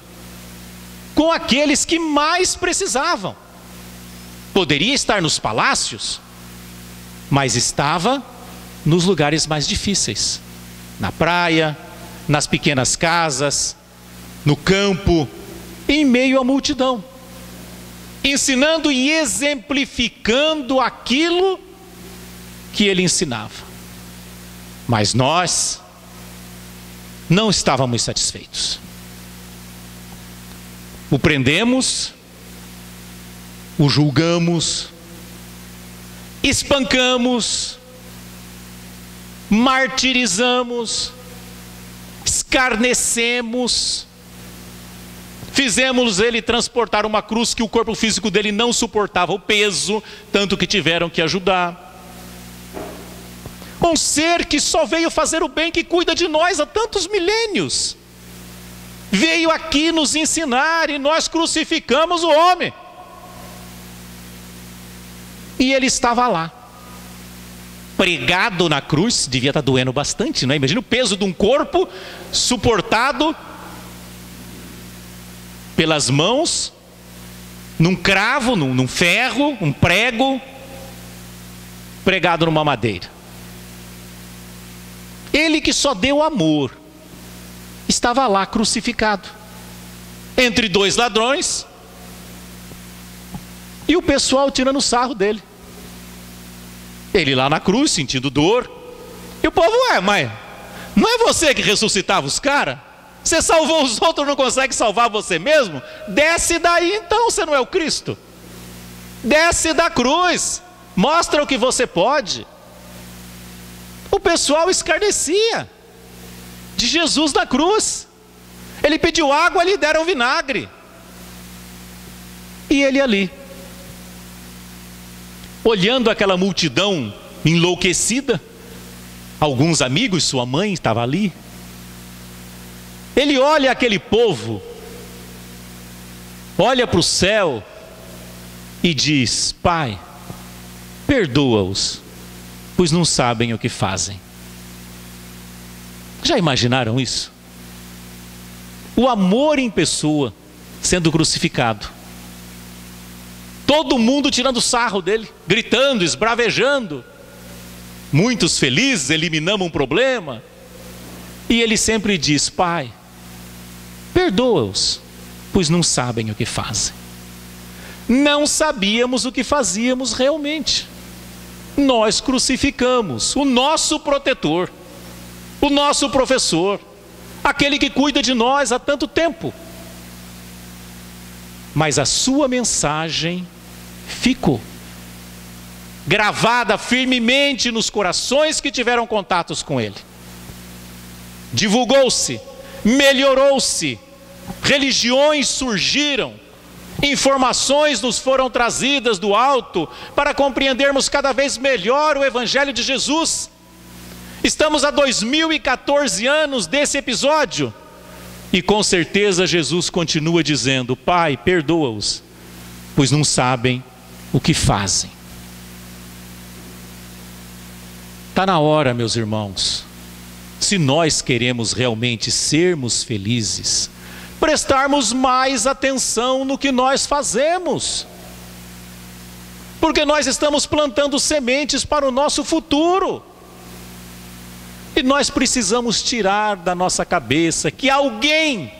com aqueles que mais precisavam. Poderia estar nos palácios, mas estava nos lugares mais difíceis. Na praia, nas pequenas casas, no campo, em meio à multidão. Ensinando e exemplificando aquilo que ele ensinava. Mas nós não estávamos satisfeitos. O prendemos, o julgamos, espancamos, martirizamos, escarnecemos, fizemos ele transportar uma cruz que o corpo físico dele não suportava o peso, tanto que tiveram que ajudar. Um ser que só veio fazer o bem, que cuida de nós há tantos milênios, veio aqui nos ensinar e nós crucificamos o homem. E ele estava lá, pregado na cruz, devia estar doendo bastante, não é? Imagina o peso de um corpo suportado pelas mãos, num cravo, num ferro, um prego, pregado numa madeira. Ele que só deu amor, estava lá crucificado, entre dois ladrões, e o pessoal tirando sarro dele. Ele lá na cruz, sentindo dor, e o povo, mas não é você que ressuscitava os caras? Você salvou os outros, não consegue salvar você mesmo? Desce daí então, você não é o Cristo. Desce da cruz, mostra o que você pode. O pessoal escarnecia de Jesus na cruz. Ele pediu água, lhe deram vinagre. E ele ali, olhando aquela multidão enlouquecida, alguns amigos, sua mãe estava ali. Ele olha aquele povo, olha para o céu e diz: Pai, perdoa-os, pois não sabem o que fazem. Já imaginaram isso? O amor em pessoa sendo crucificado, todo mundo tirando sarro dele, gritando, esbravejando, muitos felizes, eliminamos um problema, e ele sempre diz: Pai, perdoa-os, pois não sabem o que fazem. Não sabíamos o que fazíamos realmente. Nós crucificamos o nosso protetor, o nosso professor, aquele que cuida de nós há tanto tempo. Mas a sua mensagem ficou gravada firmemente nos corações que tiveram contatos com ele. Divulgou-se, melhorou-se, religiões surgiram, informações nos foram trazidas do alto para compreendermos cada vez melhor o Evangelho de Jesus. Estamos há 2014 anos desse episódio e com certeza Jesus continua dizendo: Pai, perdoa-os, pois não sabem o que fazem. Está na hora, meus irmãos, se nós queremos realmente sermos felizes, prestarmos mais atenção no que nós fazemos, porque nós estamos plantando sementes para o nosso futuro, e nós precisamos tirar da nossa cabeça que alguém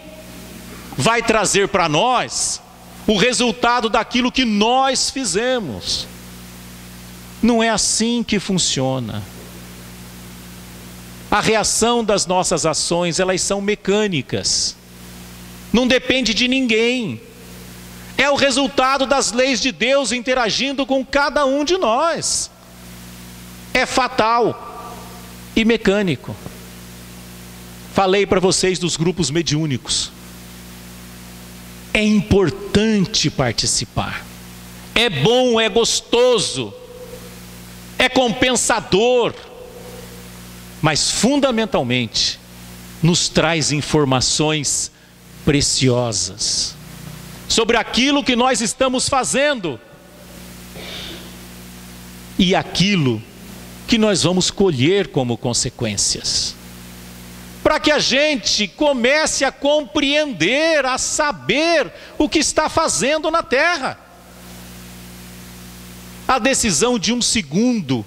vai trazer para nós o resultado daquilo que nós fizemos. Não é assim que funciona. A reação das nossas ações, elas são mecânicas, não depende de ninguém, é o resultado das leis de Deus interagindo com cada um de nós. É fatal e mecânico. Falei para vocês dos grupos mediúnicos. É importante participar, é bom, é gostoso, é compensador, mas fundamentalmente nos traz informações preciosas sobre aquilo que nós estamos fazendo e aquilo que nós vamos colher como consequências, para que a gente comece a compreender, a saber o que está fazendo na terra. A decisão de um segundo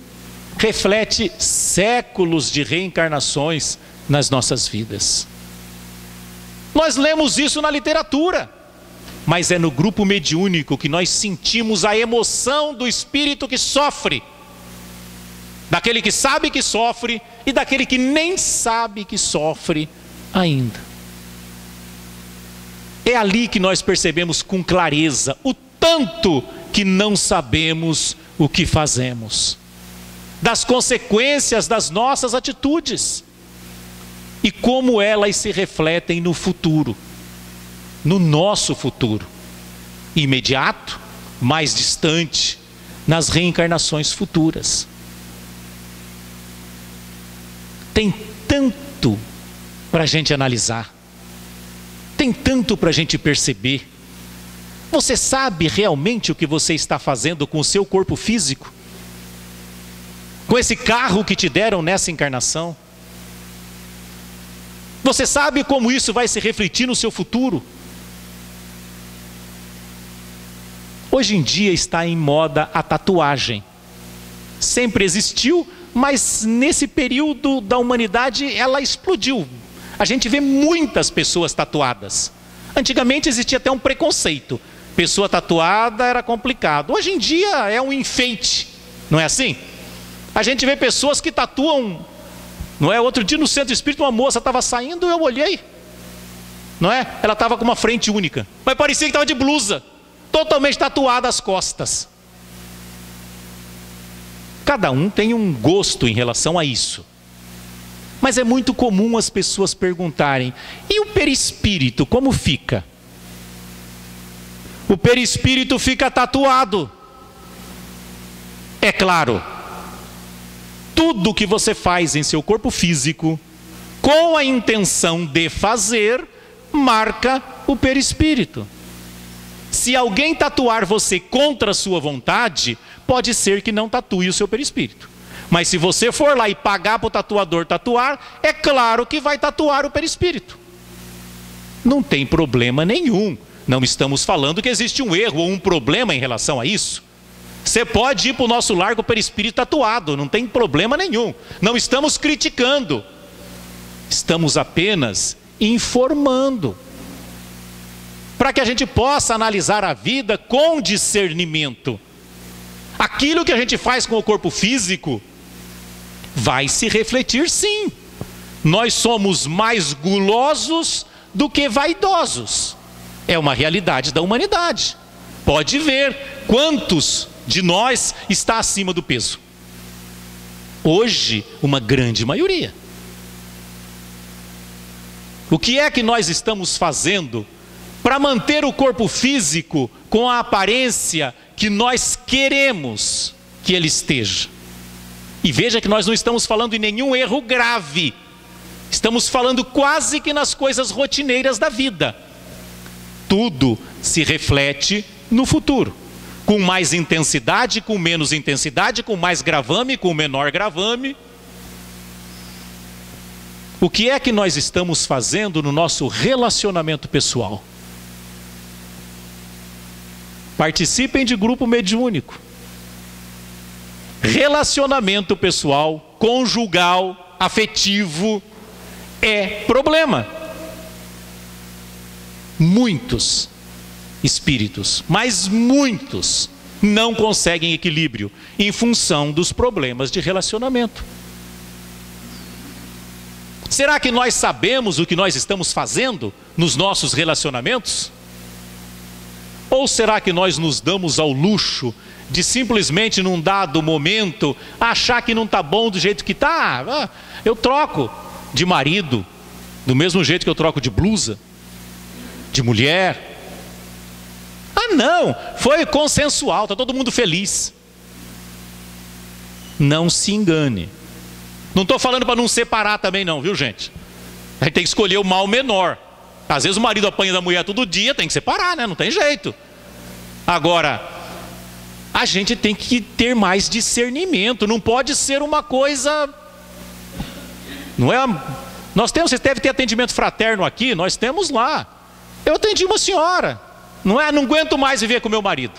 reflete séculos de reencarnações nas nossas vidas. Nós lemos isso na literatura, mas é no grupo mediúnico que nós sentimos a emoção do espírito que sofre, daquele que sabe que sofre e daquele que nem sabe que sofre ainda. É ali que nós percebemos com clareza o tanto que não sabemos o que fazemos, das consequências das nossas atitudes e como elas se refletem no futuro, no nosso futuro, imediato, mais distante, nas reencarnações futuras. Tem tanto para a gente analisar, tem tanto para a gente perceber. Você sabe realmente o que você está fazendo com o seu corpo físico? Com esse carro que te deram nessa encarnação? Você sabe como isso vai se refletir no seu futuro? Hoje em dia está em moda a tatuagem. Sempre existiu, mas nesse período da humanidade ela explodiu. A gente vê muitas pessoas tatuadas. Antigamente existia até um preconceito. Pessoa tatuada era complicado. Hoje em dia é um enfeite, não é assim? A gente vê pessoas que tatuam, não é? Outro dia no centro espírita uma moça estava saindo, eu olhei, não é? Ela estava com uma frente única, mas parecia que estava de blusa, totalmente tatuada as costas. Cada um tem um gosto em relação a isso. Mas é muito comum as pessoas perguntarem: e o perispírito, como fica? O perispírito fica tatuado. É claro, tudo que você faz em seu corpo físico, com a intenção de fazer, marca o perispírito. Se alguém tatuar você contra a sua vontade, pode ser que não tatue o seu perispírito. Mas se você for lá e pagar para o tatuador tatuar, é claro que vai tatuar o perispírito. Não tem problema nenhum. Não estamos falando que existe um erro ou um problema em relação a isso. Você pode ir para o nosso lar com o perispírito tatuado, não tem problema nenhum. Não estamos criticando. Estamos apenas informando, para que a gente possa analisar a vida com discernimento. Aquilo que a gente faz com o corpo físico vai se refletir, sim. Nós somos mais gulosos do que vaidosos. É uma realidade da humanidade. Pode ver quantos de nós está acima do peso. Hoje, uma grande maioria. O que é que nós estamos fazendo para manter o corpo físico com a aparência que nós queremos que ele esteja? E veja que nós não estamos falando em nenhum erro grave. Estamos falando quase que nas coisas rotineiras da vida. Tudo se reflete no futuro. Com mais intensidade, com menos intensidade, com mais gravame, com menor gravame. O que é que nós estamos fazendo no nosso relacionamento pessoal? Participem de grupo mediúnico. Relacionamento pessoal, conjugal, afetivo, é problema. Muitos espíritos, mas muitos, não conseguem equilíbrio em função dos problemas de relacionamento. Será que nós sabemos o que nós estamos fazendo nos nossos relacionamentos? Ou será que nós nos damos ao luxo de simplesmente num dado momento achar que não está bom do jeito que está? Eu troco de marido do mesmo jeito que eu troco de blusa, de mulher. Não, foi consensual, está todo mundo feliz. Não se engane. Não estou falando para não separar também não, viu gente? A gente tem que escolher o mal menor. Às vezes o marido apanha da mulher todo dia, tem que separar, né? Não tem jeito. Agora, a gente tem que ter mais discernimento. Não pode ser uma coisa... Não é... Nós temos, você deve ter atendimento fraterno aqui, nós temos lá. Eu atendi uma senhora. Não aguento mais viver com meu marido.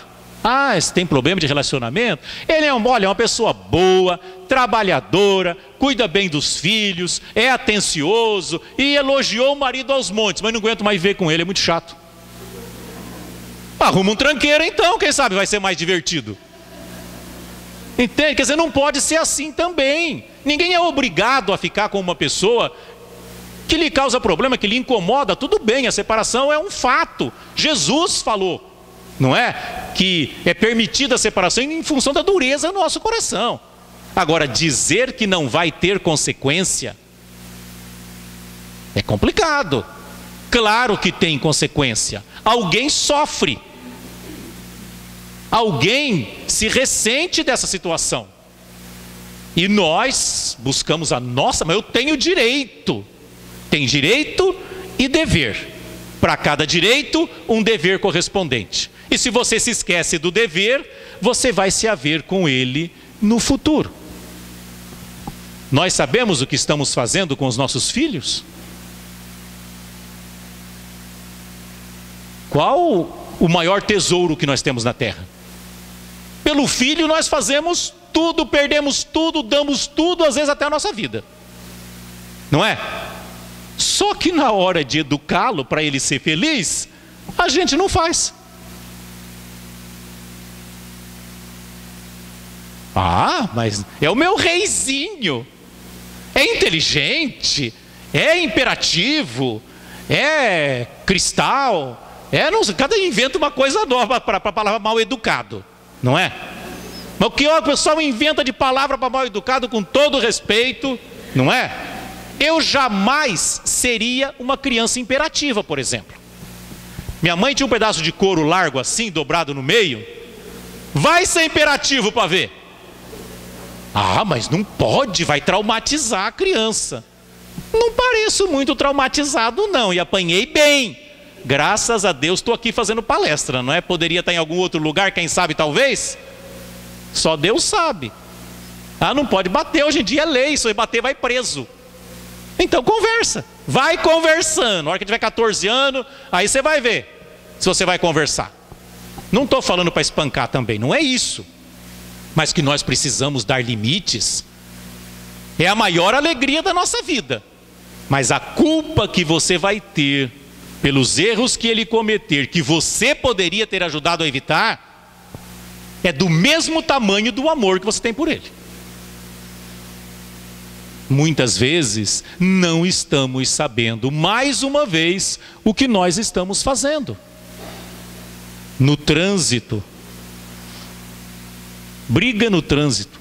Você tem problema de relacionamento? Ele é uma pessoa boa, trabalhadora, cuida bem dos filhos, é atencioso e elogiou o marido aos montes, mas não aguento mais viver com ele, é muito chato. Arruma um tranqueiro então, quem sabe vai ser mais divertido. Entende? Quer dizer, não pode ser assim também. Ninguém é obrigado a ficar com uma pessoa que lhe causa problema, que lhe incomoda. Tudo bem, a separação é um fato. Jesus falou, não é? Que é permitida a separação em função da dureza do nosso coração. Agora, dizer que não vai ter consequência é complicado. Claro que tem consequência. Alguém sofre. Alguém se ressente dessa situação. E nós buscamos a nossa, mas eu tenho direito. Tem direito e dever. Para cada direito, um dever correspondente. E se você se esquece do dever, você vai se haver com ele no futuro. Nós sabemos o que estamos fazendo com os nossos filhos? Qual o maior tesouro que nós temos na terra? Pelo filho nós fazemos tudo, perdemos tudo, damos tudo, às vezes até a nossa vida. Não é? Só que na hora de educá-lo para ele ser feliz, a gente não faz. Ah, mas é o meu reizinho. É inteligente, é imperativo, é cristal, cada inventa uma coisa nova para a palavra mal educado, não é? Mas o que o pessoal inventa de palavra para mal educado, com todo respeito, não é? Eu jamais seria uma criança imperativa, por exemplo. Minha mãe tinha um pedaço de couro largo assim, dobrado no meio. Vai ser imperativo para ver. Ah, mas não pode, vai traumatizar a criança. Não pareço muito traumatizado não, e apanhei bem. Graças a Deus estou aqui fazendo palestra, não é? Poderia estar em algum outro lugar, quem sabe talvez? Só Deus sabe. Ah, não pode bater, hoje em dia é lei, se bater vai preso. Então conversa, vai conversando. Na hora que tiver 14 anos, aí você vai ver se você vai conversar. Não estou falando para espancar também, não é isso. Mas que nós precisamos dar limites. É a maior alegria da nossa vida. Mas a culpa que você vai ter pelos erros que ele cometer, que você poderia ter ajudado a evitar, é do mesmo tamanho do amor que você tem por ele. Muitas vezes não estamos sabendo, mais uma vez, o que nós estamos fazendo. No trânsito, briga no trânsito.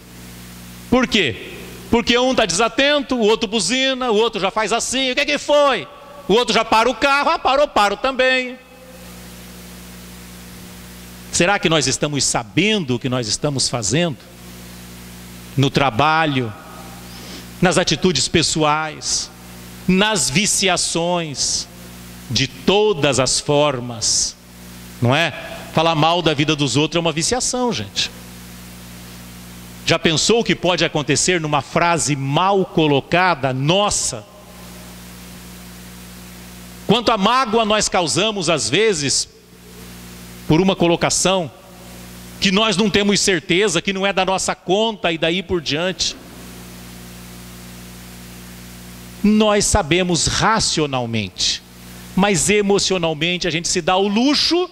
Por quê? Porque um está desatento, o outro buzina, o outro já faz assim, o que foi? O outro já para o carro, paro também. Será que nós estamos sabendo o que nós estamos fazendo? No trabalho, nas atitudes pessoais, nas viciações, de todas as formas, não é? Falar mal da vida dos outros é uma viciação, gente. Já pensou o que pode acontecer numa frase mal colocada nossa? Quanta mágoa nós causamos às vezes por uma colocação que nós não temos certeza, que não é da nossa conta e daí por diante. Nós sabemos racionalmente, mas emocionalmente a gente se dá o luxo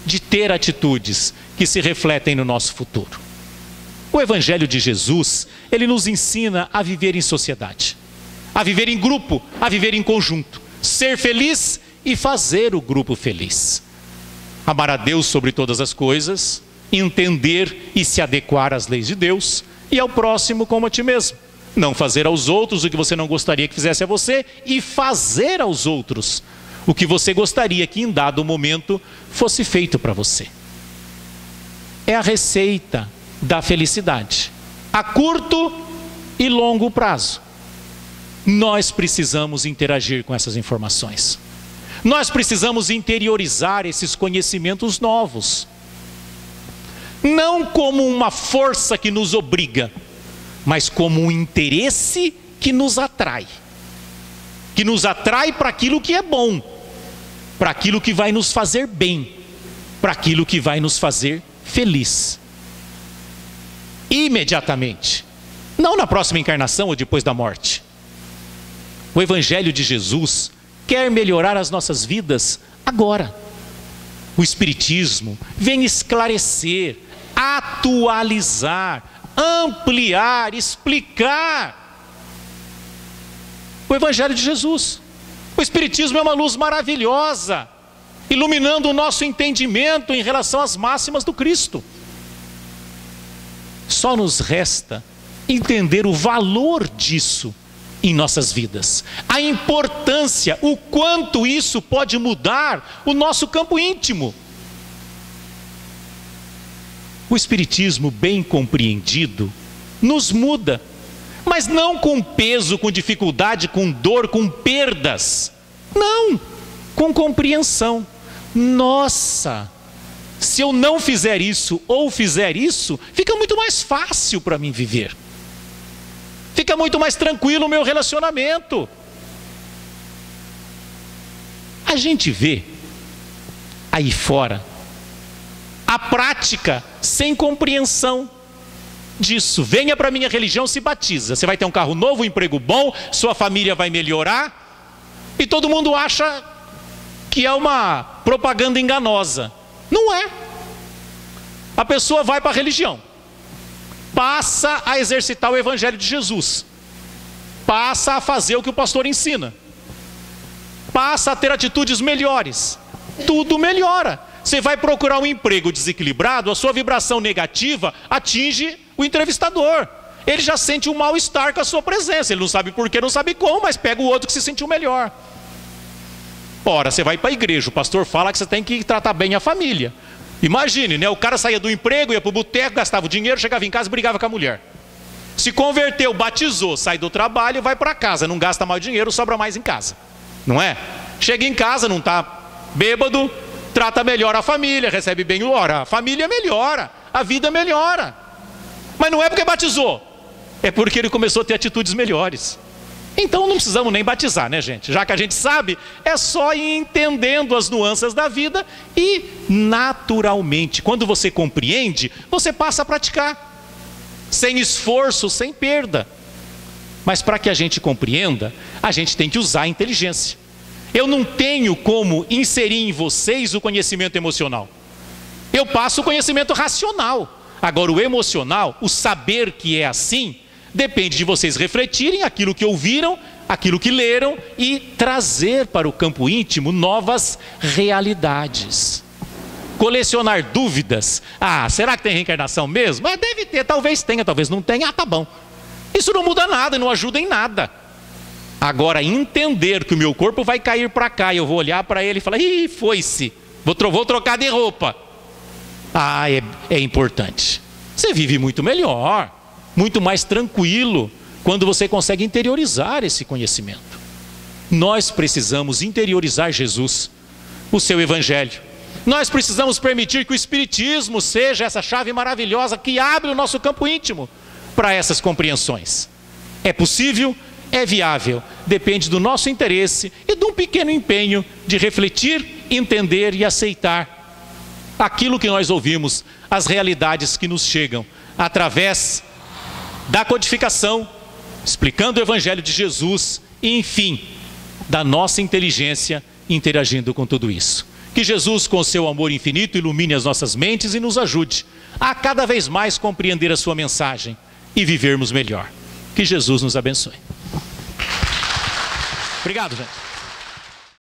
de ter atitudes que se refletem no nosso futuro. O Evangelho de Jesus, ele nos ensina a viver em sociedade, a viver em grupo, a viver em conjunto, ser feliz e fazer o grupo feliz. Amar a Deus sobre todas as coisas, entender e se adequar às leis de Deus, e ao próximo como a ti mesmo. Não fazer aos outros o que você não gostaria que fizesse a você, e fazer aos outros o que você gostaria que em dado momento fosse feito para você. É a receita da felicidade, a curto e longo prazo. Nós precisamos interagir com essas informações. Nós precisamos interiorizar esses conhecimentos novos. Não como uma força que nos obriga, mas como um interesse que nos atrai. Que nos atrai para aquilo que é bom, para aquilo que vai nos fazer bem, para aquilo que vai nos fazer feliz. Imediatamente, não na próxima encarnação ou depois da morte. O Evangelho de Jesus quer melhorar as nossas vidas agora. O Espiritismo vem esclarecer, atualizar, ampliar, explicar o Evangelho de Jesus. O Espiritismo é uma luz maravilhosa, iluminando o nosso entendimento em relação às máximas do Cristo. Só nos resta entender o valor disso em nossas vidas, a importância, o quanto isso pode mudar o nosso campo íntimo. O Espiritismo bem compreendido nos muda, mas não com peso, com dificuldade, com dor, com perdas. Não, com compreensão. Nossa, se eu não fizer isso ou fizer isso, fica muito mais fácil para mim viver. Fica muito mais tranquilo o meu relacionamento. A gente vê aí fora a prática sem compreensão disso. Venha para a minha religião, se batiza. Você vai ter um carro novo, um emprego bom, sua família vai melhorar. E todo mundo acha que é uma propaganda enganosa. Não é. A pessoa vai para a religião, passa a exercitar o Evangelho de Jesus, passa a fazer o que o pastor ensina, passa a ter atitudes melhores, tudo melhora. Você vai procurar um emprego desequilibrado, a sua vibração negativa atinge o entrevistador. Ele já sente um mal-estar com a sua presença, ele não sabe porquê, não sabe como, mas pega o outro que se sentiu melhor. Ora, você vai para a igreja, o pastor fala que você tem que tratar bem a família. Imagine, né? O cara saía do emprego, ia para o boteco, gastava o dinheiro, chegava em casa e brigava com a mulher. Se converteu, batizou, sai do trabalho e vai para casa. Não gasta mais dinheiro, sobra mais em casa. Não é? Chega em casa, não está bêbado, trata melhor a família, recebe bem o hora. A família melhora, a vida melhora. Mas não é porque batizou, é porque ele começou a ter atitudes melhores. Então não precisamos nem batizar, né, gente? Já que a gente sabe, é só ir entendendo as nuances da vida e naturalmente, quando você compreende, você passa a praticar. Sem esforço, sem perda. Mas para que a gente compreenda, a gente tem que usar a inteligência. Eu não tenho como inserir em vocês o conhecimento emocional. Eu passo o conhecimento racional. Agora o emocional, o saber que é assim, depende de vocês refletirem aquilo que ouviram, aquilo que leram e trazer para o campo íntimo novas realidades. Colecionar dúvidas. Ah, será que tem reencarnação mesmo? Deve ter, talvez tenha, talvez não tenha. Ah, tá bom. Isso não muda nada, não ajuda em nada. Agora, entender que o meu corpo vai cair para cá e eu vou olhar para ele e falar, ih, foi-se, vou trocar de roupa. Ah, é importante. Você vive muito melhor, muito mais tranquilo, quando você consegue interiorizar esse conhecimento. Nós precisamos interiorizar Jesus, o seu Evangelho. Nós precisamos permitir que o Espiritismo seja essa chave maravilhosa que abre o nosso campo íntimo para essas compreensões. É possível, é viável, depende do nosso interesse e de um pequeno empenho de refletir, entender e aceitar aquilo que nós ouvimos, as realidades que nos chegam através da codificação, explicando o Evangelho de Jesus e, enfim, da nossa inteligência interagindo com tudo isso. Que Jesus, com seu amor infinito, ilumine as nossas mentes e nos ajude a cada vez mais compreender a sua mensagem e vivermos melhor. Que Jesus nos abençoe. Obrigado, gente.